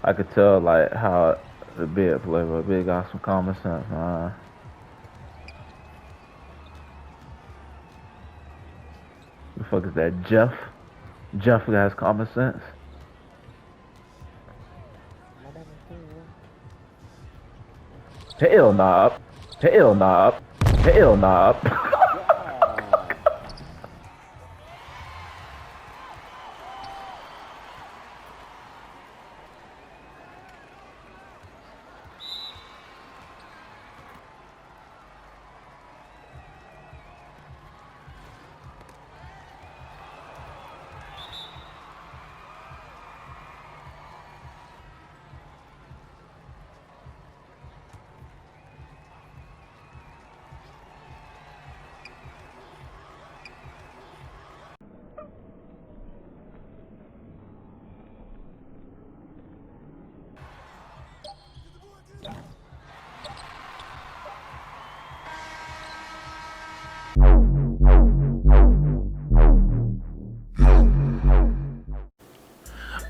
I could tell like how the bid play, but bid got some common sense, man. The fuck is that, Jeff? Jeff has common sense. Hell nah. Hell nah. Hell nah.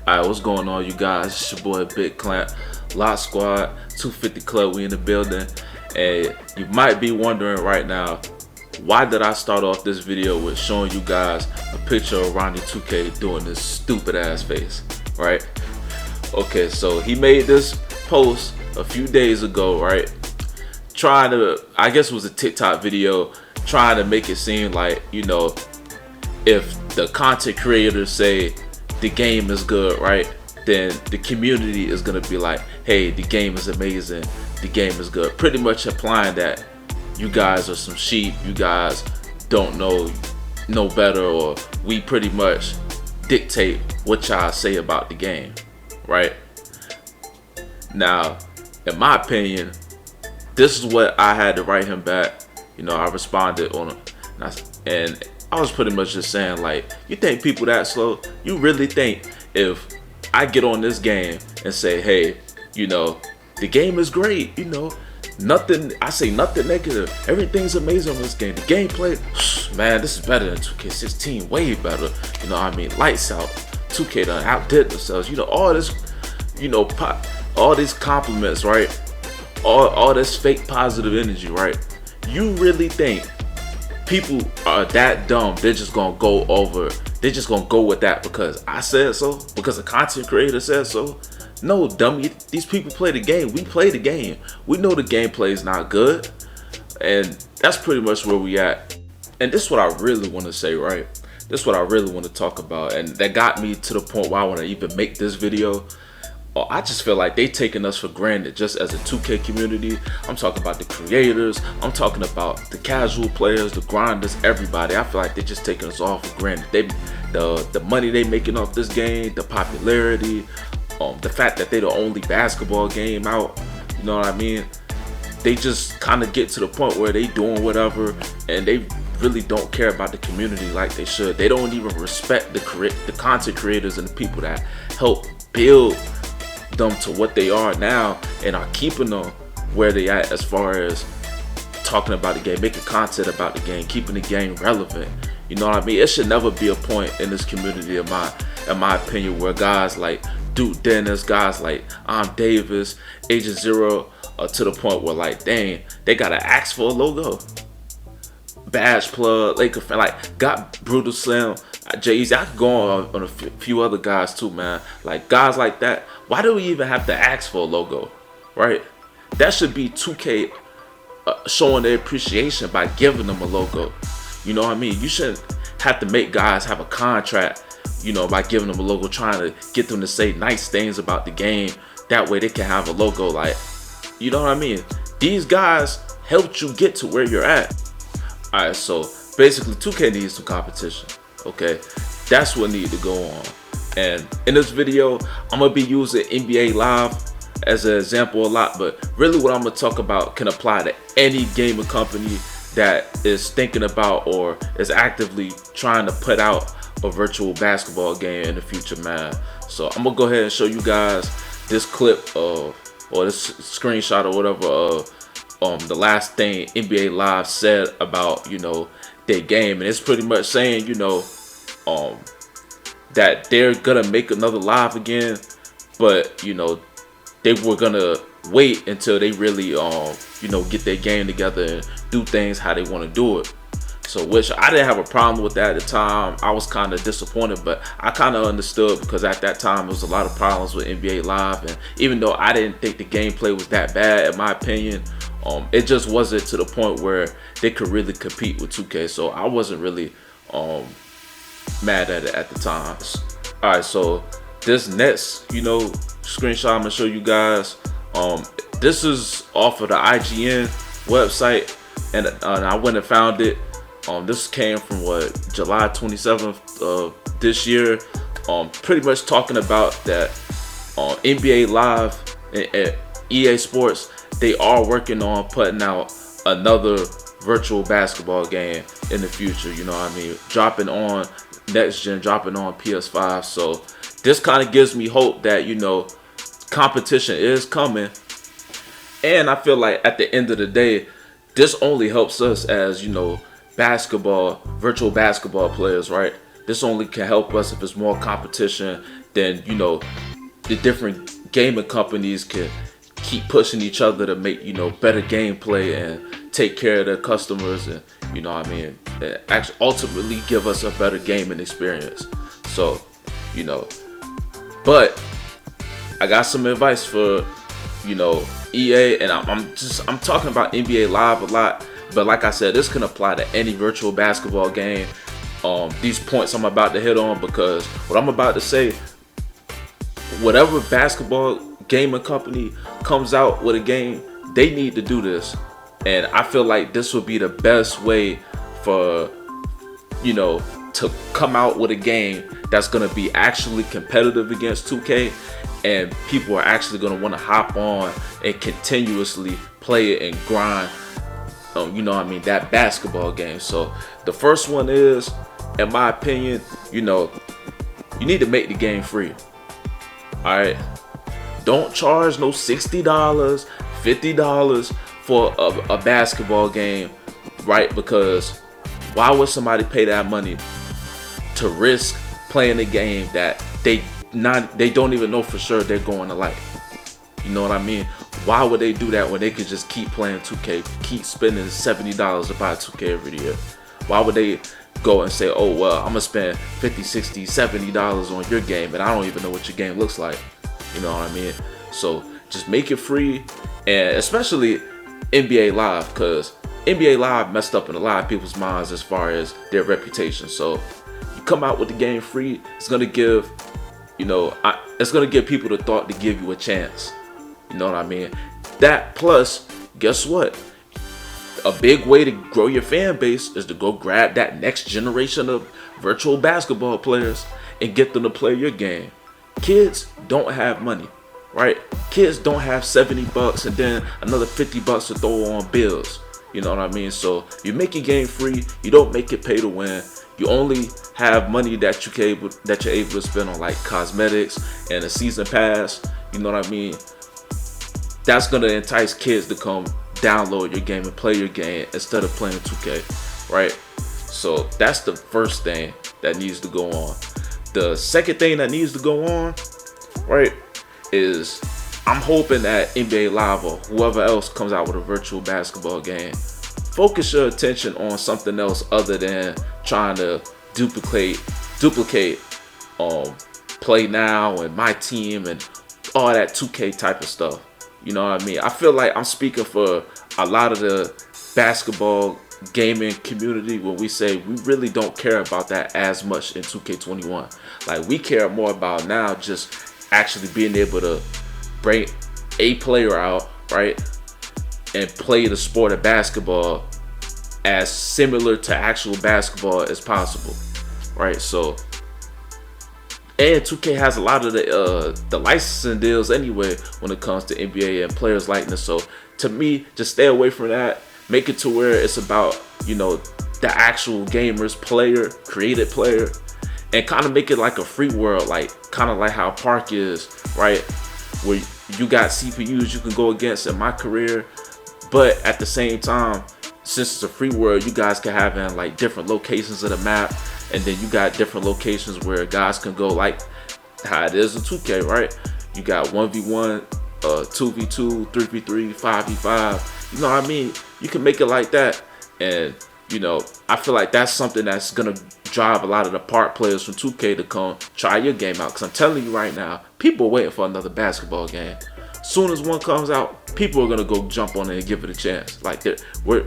Alright, what's going on, you guys? It's your boy Big Clamp, Lot Squad, 250 Club. We in the building, and you might be wondering right now, why did I start off this video with showing you guys a picture of NBA2K doing this stupid ass face, right? Okay, so he made this post a few days ago, right? Trying to, I guess it was a TikTok video, trying to make it seem like, you know, if the content creators say the game is good, right, then the community is gonna be like, hey, the game is amazing, the game is good, pretty much implying that you guys are some sheep, you guys don't know better, or we pretty much dictate what y'all say about the game, right? Now, in my opinion, this is what I had to write him back. You know, I responded on it, and I was pretty much just saying, like, you think people that slow? You really think if I get on this game and say, hey, you know, the game is great, you know, nothing, I say nothing negative, everything's amazing on this game, the gameplay, man, this is better than 2K16, way better, you know what I mean, lights out, 2K done outdid themselves, you know, all this, you know, all these compliments, right, all this fake positive energy, right? You really think people are that dumb? They're just gonna go over, they're just gonna go with that because I said so, because the content creator said so? No, dummy, these people play the game. We play the game. We know the gameplay is not good, and that's pretty much where we at. And this is what I really want to say, right? This is what I really want to talk about, and that got me to the point where I want to even make this video. I just feel like they taking us for granted just as a 2K community. I'm talking about the creators, I'm talking about the casual players, the grinders, everybody. I feel like they just taking us all for granted. The money they making off this game, the popularity, the fact that they the only basketball game out, you know what I mean? They just kind of get to the point where they doing whatever, and they really don't care about the community like they should. They don't even respect the content creators and the people that help build them to what they are now and are keeping them where they at as far as talking about the game, making content about the game, keeping the game relevant. You know what I mean? It should never be a point in this community, in my opinion, where guys like Duke Dennis, guys like Davis, Agent Zero, to the point where, like, dang, they gotta ask for a logo. Badge Plug, Laker fan, like, got Brutal Slim, Jay-Z. I could go on a few other guys too, man. Like, guys like that, why do we even have to ask for a logo, right? That should be 2K showing their appreciation by giving them a logo. You know what I mean? You shouldn't have to make guys have a contract, you know, by giving them a logo, trying to get them to say nice things about the game. That way they can have a logo, like, you know what I mean? These guys helped you get to where you're at. All right, so basically 2K needs some competition, okay? That's what needs to go on. And in this video, I'm gonna be using NBA Live as an example a lot, but really what I'm gonna talk about can apply to any gaming company that is thinking about or is actively trying to put out a virtual basketball game in the future, man. So I'm gonna go ahead and show you guys this clip of, or this screenshot or whatever of the last thing NBA Live said about, you know, their game, and it's pretty much saying, you know, that they're gonna make another live again but they were gonna wait until they really get their game together and do things how they want to do it. So, which I didn't have a problem with that at the time. I was kind of disappointed, but I kind of understood, because at that time there was a lot of problems with NBA Live, and even though I didn't think the gameplay was that bad, in my opinion, it just wasn't to the point where they could really compete with 2K. So I wasn't really mad at it at the time. All right, so this next screenshot I'm gonna show you guys. This is off of the IGN website, and I went and found it. This came from July 27th of this year. Pretty much talking about that NBA Live and EA Sports, they are working on putting out another virtual basketball game in the future. You know what I mean? Dropping on next gen, dropping on PS5. So this kind of gives me hope that competition is coming. And I feel like at the end of the day, this only helps us as virtual basketball players, right? This only can help us if it's more competition. Then the different gaming companies can keep pushing each other to make better gameplay and take care of their customers, and actually ultimately give us a better gaming experience. So but I got some advice for EA, and I'm talking about NBA Live a lot, but like I said, this can apply to any virtual basketball game. These points I'm about to hit on, because what I'm about to say, whatever basketball gaming company comes out with a game, they need to do this. And I feel like this would be the best way for to come out with a game that's going to be actually competitive against 2K, and people are actually going to want to hop on and continuously play it and grind that basketball game. So the first one is, in my opinion, you need to make the game free. All right, don't charge no $60, $50 for a basketball game, right? Because why would somebody pay that money to risk playing a game that they don't even know for sure they're going to like? You know what I mean? Why would they do that when they could just keep playing 2K, keep spending $70 to buy 2K every year? Why would they go and say, oh, well, I'm going to spend $50, $60, $70 on your game, and I don't even know what your game looks like? You know what I mean? So just make it free, and especially NBA Live, because NBA Live messed up in a lot of people's minds as far as their reputation. So you come out with the game free, it's going to give, it's going to give people the thought to give you a chance. You know what I mean? That plus, guess what? A big way to grow your fan base is to go grab that next generation of virtual basketball players and get them to play your game. Kids don't have money, right? Kids don't have $70 and then another $50 to throw on bills. You know what I mean? So you make your game free. You don't make it pay to win. You only have money that you're able to spend on like cosmetics and a season pass. You know what I mean? That's gonna entice kids to come download your game and play your game instead of playing 2K, right? So that's the first thing that needs to go on. The second thing that needs to go on, right, is I'm hoping that NBA Live or whoever else comes out with a virtual basketball game, focus your attention on something else other than trying to duplicate Play Now and My Team and all that 2K type of stuff. You know what I mean? I feel like I'm speaking for a lot of the basketball gaming community when we say we really don't care about that as much in 2K21. Like, we care more about now just actually being able to bring a player out, right, and play the sport of basketball as similar to actual basketball as possible, right? So, and 2K has a lot of the licensing deals anyway when it comes to NBA and players likeness. So to me, just stay away from that. Make it to where it's about, the actual gamers, created player, and kind of make it like a free world, like kind of like how Park is, right? Where you got CPUs you can go against in my career, but at the same time, since it's a free world, you guys can have in like different locations of the map, and then you got different locations where guys can go, like how it is in 2K, right? You got 1v1, 2v2, 3v3, 5v5. You know what I mean? You can make it like that. And, you know, I feel like that's something that's going to drive a lot of the part players from 2K to come try your game out. Because I'm telling you right now, people are waiting for another basketball game. As soon as one comes out, people are going to go jump on it and give it a chance. Like, we're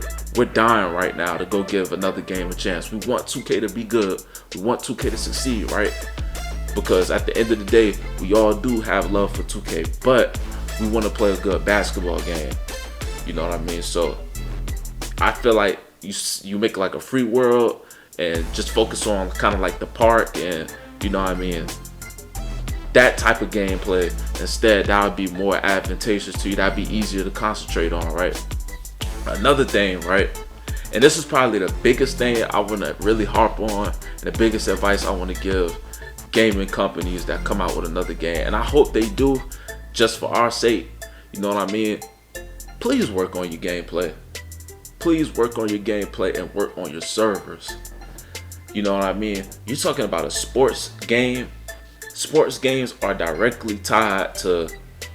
dying right now to go give another game a chance. We want 2K to be good. We want 2K to succeed, right? Because at the end of the day, we all do have love for 2K, but we want to play a good basketball game. You know what I mean? So I feel like you make like a free world and just focus on kind of like the park and, you know what I mean, that type of gameplay instead. That would be more advantageous to you. That'd be easier to concentrate on, right? Another thing, right? And this is probably the biggest thing I want to really harp on, and the biggest advice I want to give gaming companies that come out with another game, and I hope they do just for our sake. You know what I mean? Please work on your gameplay. Please work on your gameplay and work on your servers. You know what I mean? You're talking about a sports game. Sports games are directly tied to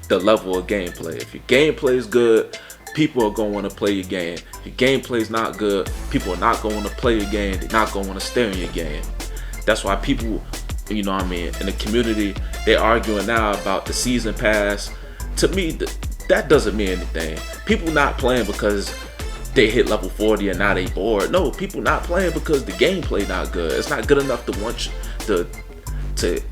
the level of gameplay. If your gameplay is good, people are going to want to play your game. If your gameplay is not good, people are not going to want to play your game. They're not going to want to stay in your game. That's why people, you know what I mean, in the community, they're arguing now about the season pass. To me, that doesn't mean anything. People not playing because they hit level 40 and now they bored. No, people not playing because the gameplay not good. It's not good enough to want you to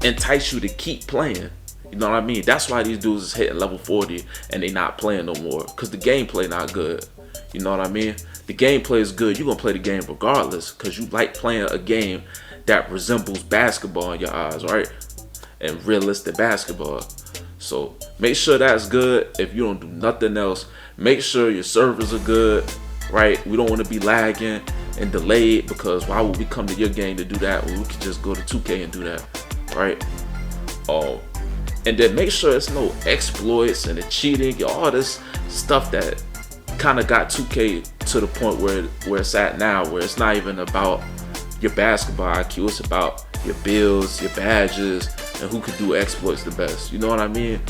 entice you to keep playing. You know what I mean? That's why these dudes is hitting level 40 and they not playing no more, because the gameplay not good. You know what I mean? The gameplay is good. You're gonna play the game regardless because you like playing a game that resembles basketball in your eyes, right? And realistic basketball. So make sure that's good. If you don't do nothing else, make sure your servers are good, right? We don't want to be lagging and delayed, because why would we come to your game to do that when we could just go to 2K and do that, right? And then make sure it's no exploits and the cheating, all this stuff that kind of got 2K to the point where it's at now, where it's not even about your basketball IQ, it's about your builds, your badges, and who can do exploits the best. You know what I mean?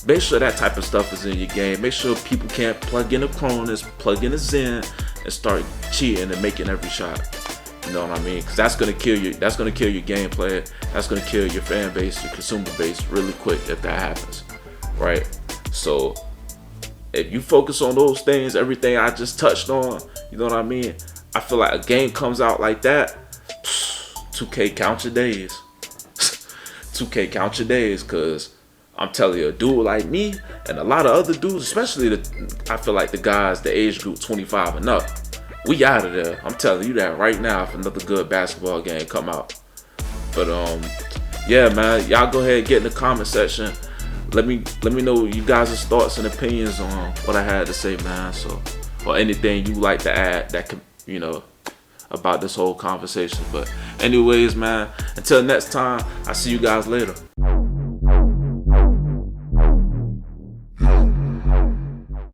Make sure that type of stuff is in your game. Make sure people can't plug in a Cronus, plug in a Zen, and start cheating and making every shot. You know what I mean? Because that's gonna kill you. That's gonna kill your gameplay. That's gonna kill your fan base, your consumer base, really quick if that happens, right? So if you focus on those things, everything I just touched on, you know what I mean? I feel like a game comes out like that, 2K count your days. 2K count your days, because I'm telling you, a dude like me and a lot of other dudes, especially I feel like the guys, the age group 25 and up, we out of there. I'm telling you that right now if another good basketball game come out. But yeah, man, y'all go ahead and get in the comment section. Let me know you guys' thoughts and opinions on what I had to say, man. So, or anything you like to add that can, you know, about this whole conversation. But anyways, man, until next time, I'll see you guys later.